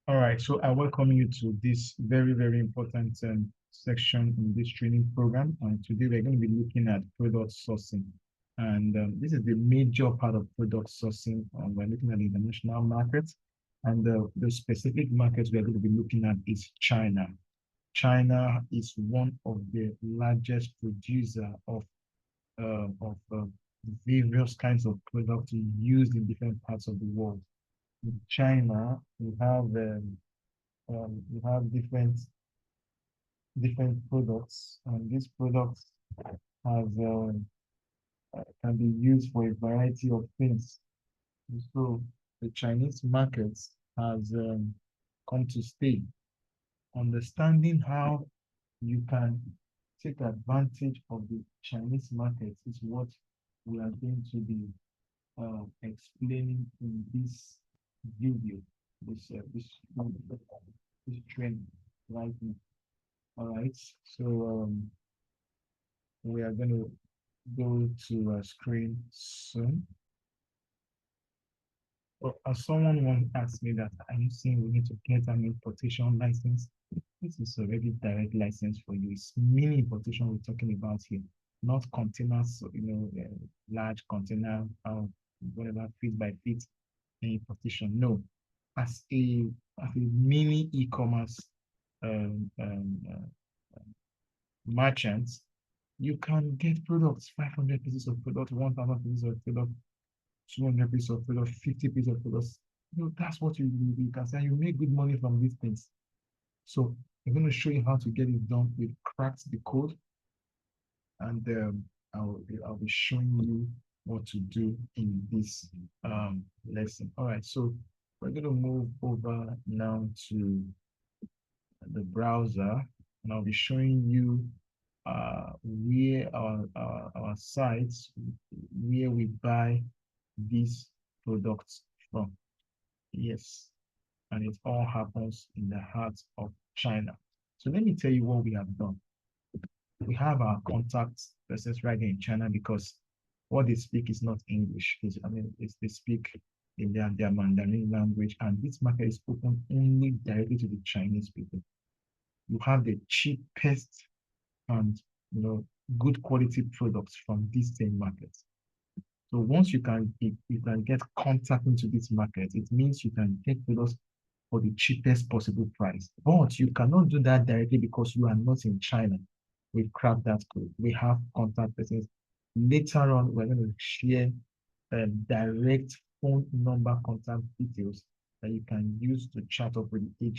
All right, so I welcome you to this very, very important section in this training program. And today we're going to be looking at product sourcing. And this is the major part of product sourcing. We're looking at the international markets. And the specific markets we're going to be looking at is China. China is one of the largest producer of various kinds of products used in different parts of the world. In China, we have different products, and these products have can be used for a variety of things. So the Chinese markets has come to stay. Understanding how you can take advantage of the Chinese market is what we are going to be explaining in this video, this training right now. All right, so we are going to go to a screen soon. As someone once asked me that, are you saying we need to get an importation license? This is already direct license for you. It's mini importation we're talking about here, not containers, large container, whatever, feet by feet importation. No, as a mini e-commerce um, um, uh, merchant, you can get products, 500 pieces of product, 1,000 pieces of product, 200 pieces of product, 50 pieces of products. That's what you can say. You make good money from these things. So I'm going to show you how to get it done. We've cracked the code, and I'll be showing you what to do in this lesson. All right, so we're going to move over now to the browser, and I'll be showing you where our sites, where we buy these products from. Yes, and it all happens in the heart of China. So let me tell you what we have done. We have our contact persons right here in China because what they speak is not English. They speak in their Mandarin language, and this market is open only directly to the Chinese people. You have the cheapest and good quality products from these same markets. So once you can get contact into this market, it means you can get products for the cheapest possible price. But you cannot do that directly because you are not in China. We've cracked that code. We have contact persons. Later on, we're going to share direct phone number contact details that you can use to chat up with the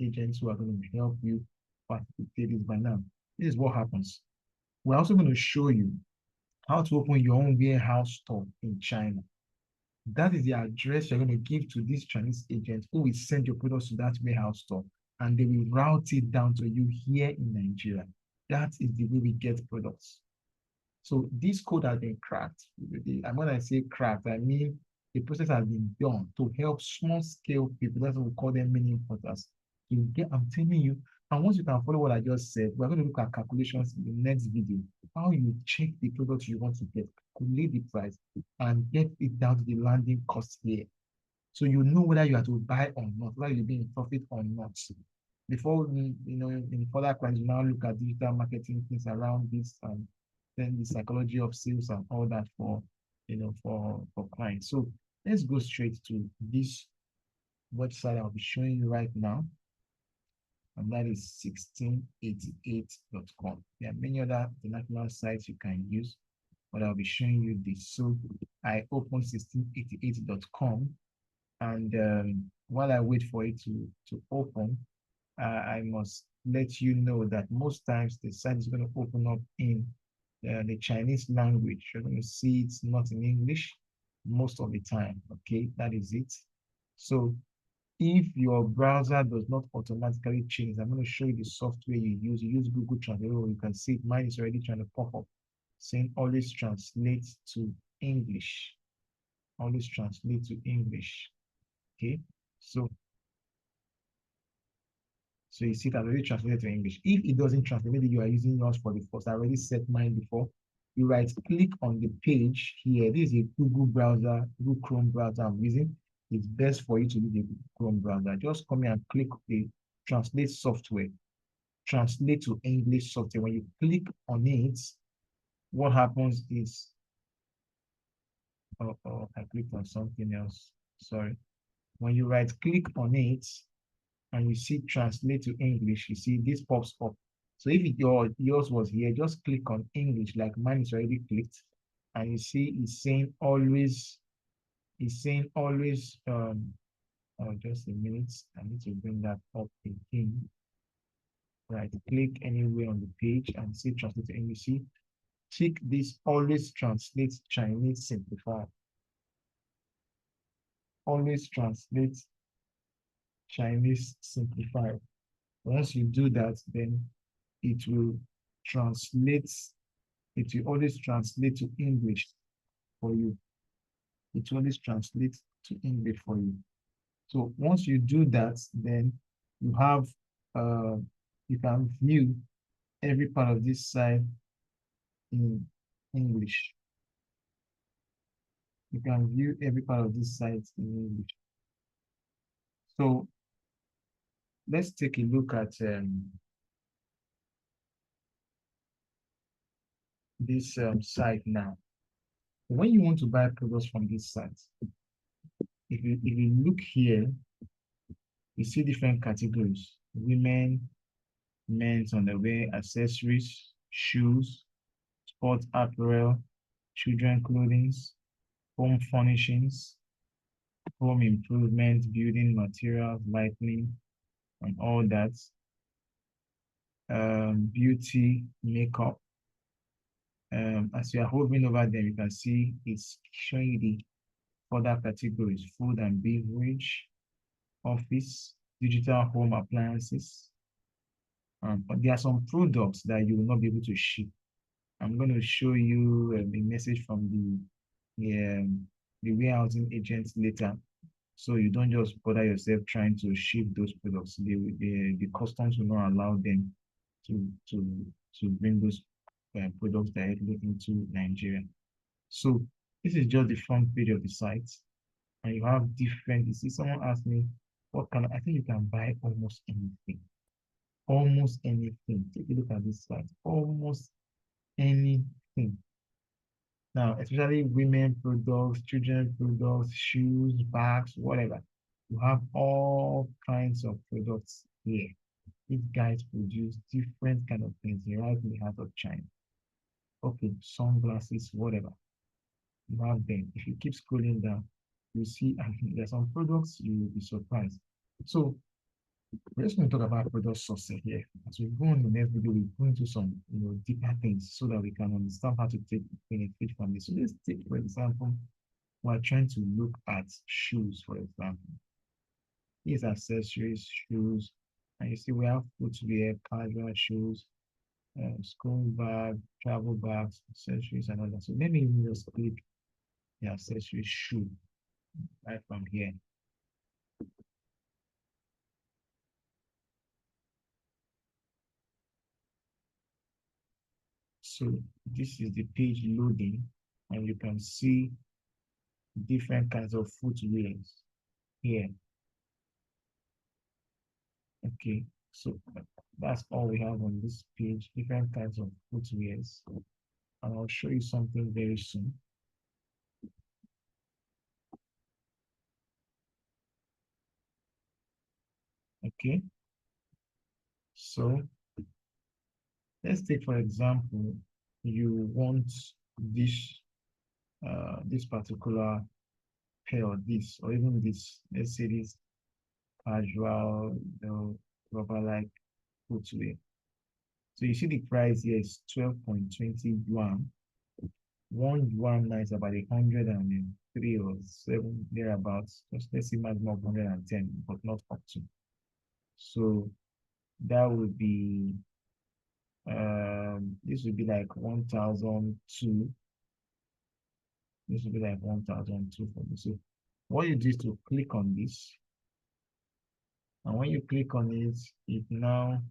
agents who are going to help you facilitate this by now. This is what happens. We're also going to show you how to open your own warehouse store in China. That is the address you're going to give to this Chinese agent who will send your products to that warehouse store, and they will route it down to you here in Nigeria. That is the way we get products. So this code has been cracked. And when I say cracked, I mean the process has been done to help small scale people. That's what we call them mini importers. I'm telling you, and once you can follow what I just said, we're going to look at calculations in the next video. How you check the product you want to get, calculate the price, and get it down to the landing cost here. So you know whether you have to buy or not, whether you'll be in profit or not. Before in further class, you now look at digital marketing things around this, and then the psychology of sales and all that for clients. So let's go straight to this website I'll be showing you right now, and that is 1688.com. There are many other international sites you can use, but I'll be showing you this. So I open 1688.com, and while I wait for it to open, I must let you know that most times the site is going to open up in the Chinese language. You're going to see it's not in English most of the time. Okay, that is it. So if your browser does not automatically change, I'm going to show you the software you use. You use Google Translate. You can see it. Mine is already trying to pop up saying always translate to English. Always translate to English. Okay, so you see that already translated to English. If it doesn't translate, maybe you are using yours for the first. I already set mine before. You right click on the page here. This is a Google browser, Google Chrome browser I'm using. it's best for you to use a Chrome browser. Just come here and click the translate software, translate to English software. When you click on it, what happens is, I clicked on something else. Sorry. When you right click on it and you see translate to English, you see this pops up. So if yours was here, just click on English, like mine is already clicked, and you see it's saying always, oh, just a minute, I need to bring that up again. Right, click anywhere on the page and see translate to English. See, click this always translate Chinese simplify. Always translate Chinese simplified. Once you do that, then it will translate, it will always translate to English for you. It will always translate to English for you. So once you do that, then you have, you can view every part of this side in English. You can view every part of this site in English. So let's take a look at this site now. When you want to buy products from this site, if you look here, you see different categories: women, men's underwear, accessories, shoes, sports apparel, children clothing, home furnishings, home improvement, building materials, lighting, and all that. Beauty, makeup. As you are hovering over there, you can see it's showing you the other categories: food and beverage, office, digital home appliances. But there are some products that you will not be able to ship. I'm going to show you a message from the warehousing agents later, so you don't just bother yourself trying to ship those products. The customs will not allow them to bring those products directly into Nigeria. So this is just the front page of the site, and you have different. You see, someone asked me, "What kind of?" I think you can buy almost anything. Almost anything. Take a look at this site. Almost anything. Now, especially women products, children products, shoes, bags, whatever. You have all kinds of products here. These guys produce different kind of things right in the heart of China. Okay, sunglasses, whatever. You have them. If you keep scrolling down, you see, I think there's some products you will be surprised. So we're just going to talk about product sourcing here. As we go on in the next video, we go into some deeper things so that we can understand how to take benefit from this. So let's take, for example, we're trying to look at shoes, for example. These accessories, shoes, and you see we have footwear, casual shoes, school bag, travel bags, accessories, and all that. So let me just click the accessory shoe right from here. So this is the page loading, and you can see different kinds of footwear here. Okay, so that's all we have on this page, different kinds of footwears. And I'll show you something very soon. Okay, so let's take, for example, you want this this particular pair, or this, or even this, let's say this casual, rubber like footwear. So you see the price here is 12.20 yuan. 1 yuan now is about 103 or 7 thereabouts. Just let's say maximum of 110, but not up to. So that would be this would be like 1,002. This would be like 1,002 for me. So what you do is to click on this, and when you click on it, it now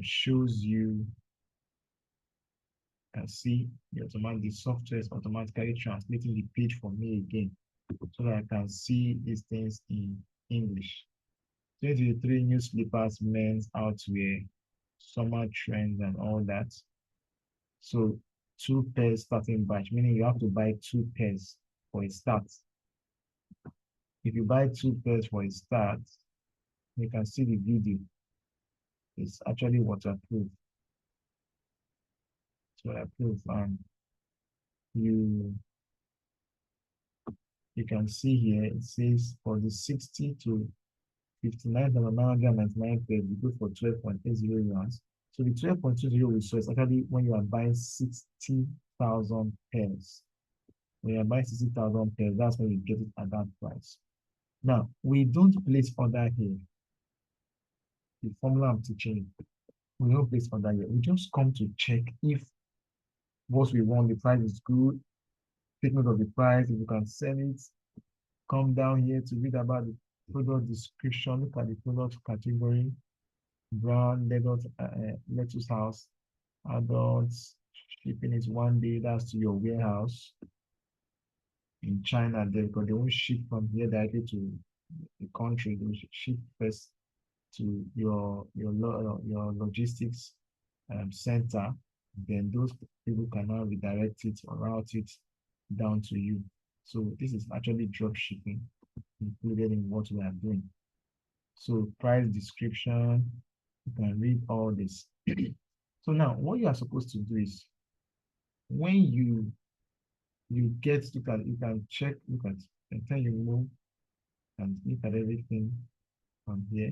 shows you can see the software is automatically translating the page for me again so that I can see these things in English. 2023 new slippers, men's outwear, summer trends, and all that. So 2 pairs starting batch, meaning you have to buy 2 pairs for a start. If you buy 2 pairs for a start, you can see the video. It's actually waterproof. It's waterproof, and you you can see here it says for the 60 to 59,999 pairs, you go for 12.80 yuan. So the 12.20 we saw is actually when you are buying 60,000 pairs. When you are buying 60,000 pairs, that's when you get it at that price. Now, we don't place order here. The formula I'm teaching, we don't place order here. We just come to check if what we want, the price is good, take note of the price, if you can sell it, come down here to read about the product description, look at the product category, brand, lettuce house, adults, shipping is 1 day, that's to your warehouse in China there, because they won't ship from here directly to the country. They will ship first to your logistics center. Then those people can now redirect it or route it down to you. So this is actually drop shipping included in what we are doing. So price description, you can read all this. So now what you are supposed to do is when you get, you can check, look at, and then you move and look at everything from here.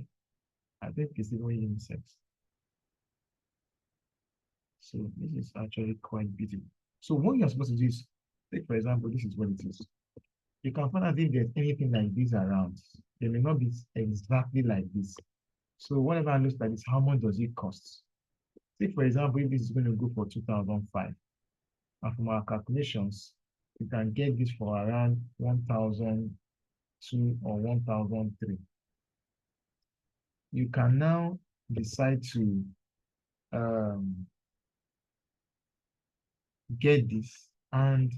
I think it's even unisex. So this is actually quite beautiful. So what you're supposed to do is, take for example, this is what it is. You can find out if there's anything like this around. They may not be exactly like this. So whatever looks like this, how much does it cost? Take for example, if this is going to go for 2005, and from our calculations, you can get this for around 1,002 or 1,003. You can now decide to get this, and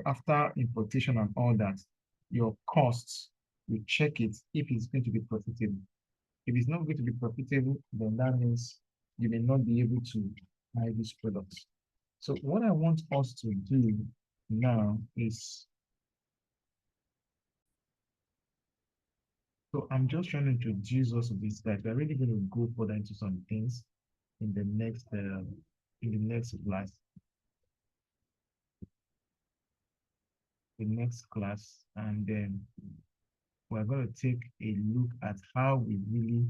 after importation and all that, your costs, you check it if it's going to be profitable. If it's not going to be profitable, then that means you may not be able to buy these products. So what I want us to do now is, so I'm just trying to introduce us to this guys. We're really going to go further into some things in the next class. The next class, and then we're going to take a look at how we really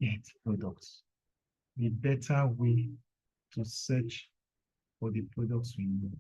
get products, the better way to search for the products we need.